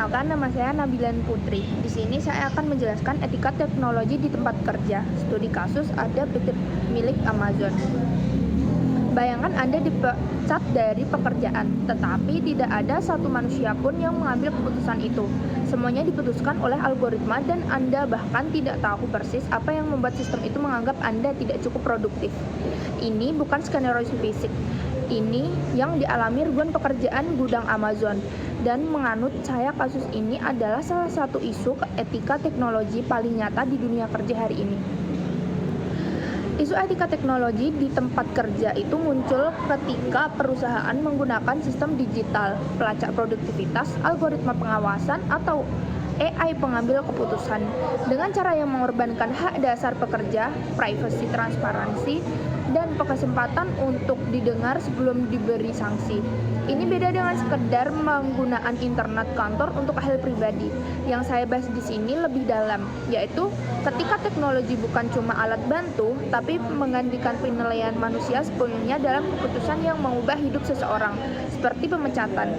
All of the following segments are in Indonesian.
Perkenalkan, nama saya Nabilan Putri. Di sini saya akan menjelaskan etika teknologi di tempat kerja. Studi kasus ada PT milik Amazon. Bayangkan Anda dipecat dari pekerjaan, tetapi tidak ada satu manusia pun yang mengambil keputusan itu. Semuanya diputuskan oleh algoritma dan Anda bahkan tidak tahu persis apa yang membuat sistem itu menganggap Anda tidak cukup produktif. Ini bukan skenario fisik. Ini yang dialami ribuan pekerjaan gudang Amazon. Dan menganut saya, kasus ini adalah salah satu isu etika teknologi paling nyata di dunia kerja hari ini. Isu etika teknologi di tempat kerja itu muncul ketika perusahaan menggunakan sistem digital, pelacak produktivitas, algoritma pengawasan, atau AI pengambil keputusan dengan cara yang mengorbankan hak dasar pekerja, privasi, transparansi, dan kesempatan untuk didengar sebelum diberi sanksi. Ini beda dengan sekedar penggunaan internet kantor untuk hal pribadi. Yang saya bahas di sini lebih dalam, yaitu ketika teknologi bukan cuma alat bantu, tapi menggantikan penilaian manusia sepenuhnya dalam keputusan yang mengubah hidup seseorang, seperti pemecatan.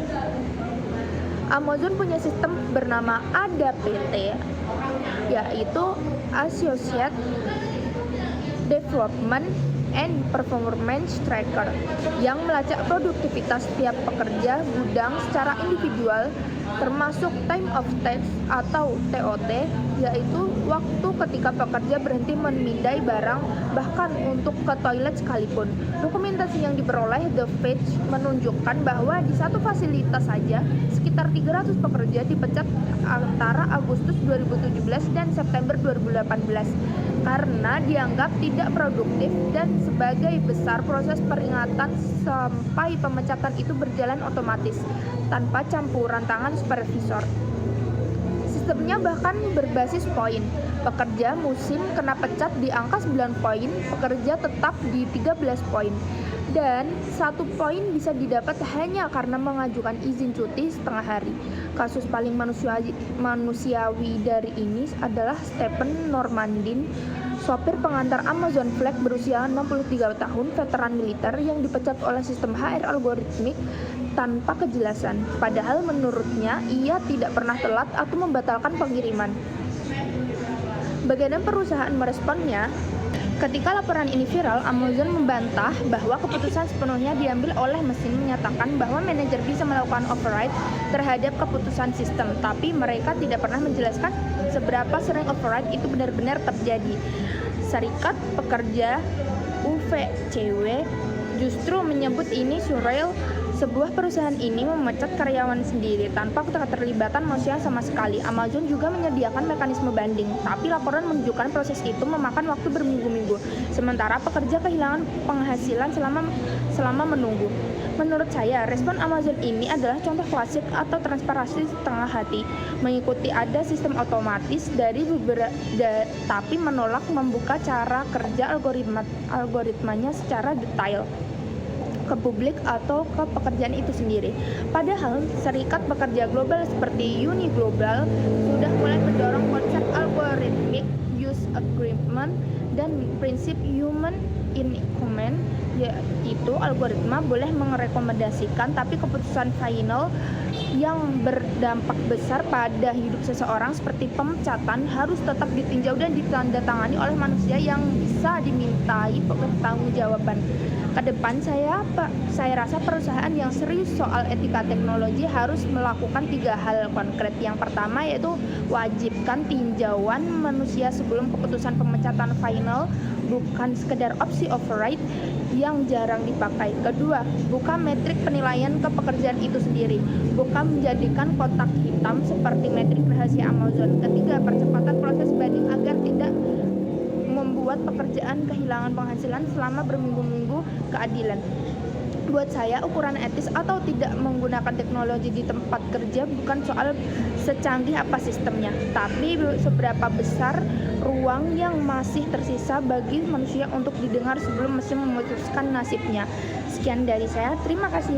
Amazon punya sistem bernama ADAPT, yaitu Associate Development and Performance Tracker, yang melacak produktivitas setiap pekerja gudang secara individual, termasuk time of task atau TOT, yaitu waktu ketika pekerja berhenti memindai barang, bahkan untuk ke toilet sekalipun. Dokumentasi yang diperoleh The Page menunjukkan bahwa di satu fasilitas saja sekitar 300 pekerja dipecat antara Agustus 2017 dan September 2018 karena dianggap tidak produktif, dan sebagai besar proses peringatan sampai pemecatan itu berjalan otomatis tanpa campuran tangan supervisor. Sistemnya bahkan berbasis poin. Pekerja musim kena pecat di angka 9 poin, pekerja tetap di 13 poin. Dan 1 poin bisa didapat hanya karena mengajukan izin cuti setengah hari. Kasus paling manusiawi dari ini adalah Stephen Normandin, sopir pengantar Amazon Flex berusia 63 tahun, veteran militer yang dipecat oleh sistem HR algoritmik tanpa kejelasan. Padahal menurutnya ia tidak pernah telat atau membatalkan pengiriman. Bagaimana perusahaan meresponnya? Ketika laporan ini viral, Amazon membantah bahwa keputusan sepenuhnya diambil oleh mesin, menyatakan bahwa manajer bisa melakukan override terhadap keputusan sistem, tapi mereka tidak pernah menjelaskan seberapa sering override itu benar-benar terjadi. Serikat Pekerja UVCW justru menyebut ini surreal. Sebuah perusahaan ini memecat karyawan sendiri tanpa keterlibatan manusia sama sekali. Amazon juga menyediakan mekanisme banding, tapi laporan menunjukkan proses itu memakan waktu berminggu-minggu, sementara pekerja kehilangan penghasilan selama menunggu. Menurut saya, respon Amazon ini adalah contoh klasik atau transparansi setengah hati, mengikuti ada sistem otomatis dari tapi menolak membuka cara kerja algoritmanya secara detail ke publik atau ke pekerjaan itu sendiri. Padahal serikat pekerja global seperti Uni Global sudah mulai mendorong konsep algorithmic use agreement dan prinsip human in command, yaitu algoritma boleh merekomendasikan, tapi keputusan final yang berdampak besar pada hidup seseorang seperti pemecatan harus tetap ditinjau dan ditandatangani oleh manusia yang bisa dimintai pertanggungjawaban. Ke depan saya rasa perusahaan yang serius soal etika teknologi harus melakukan 3 hal konkret. Yang pertama yaitu wajibkan tinjauan manusia sebelum keputusan pemecatan final, bukan sekedar opsi override yang jarang dipakai. Kedua, buka metrik penilaian ke pekerjaan itu sendiri, bukan menjadikan kotak hitam seperti metrik rahasia Amazon. Ketiga, percepatan proses banding agar tidak membuat pekerjaan kehilangan penghasilan selama berminggu-minggu. Keadilan. Buat saya, ukuran etis atau tidak menggunakan teknologi di tempat kerja bukan soal secanggih apa sistemnya, tapi seberapa besar ruang yang masih tersisa bagi manusia untuk didengar sebelum mesin memutuskan nasibnya. Sekian dari saya, terima kasih.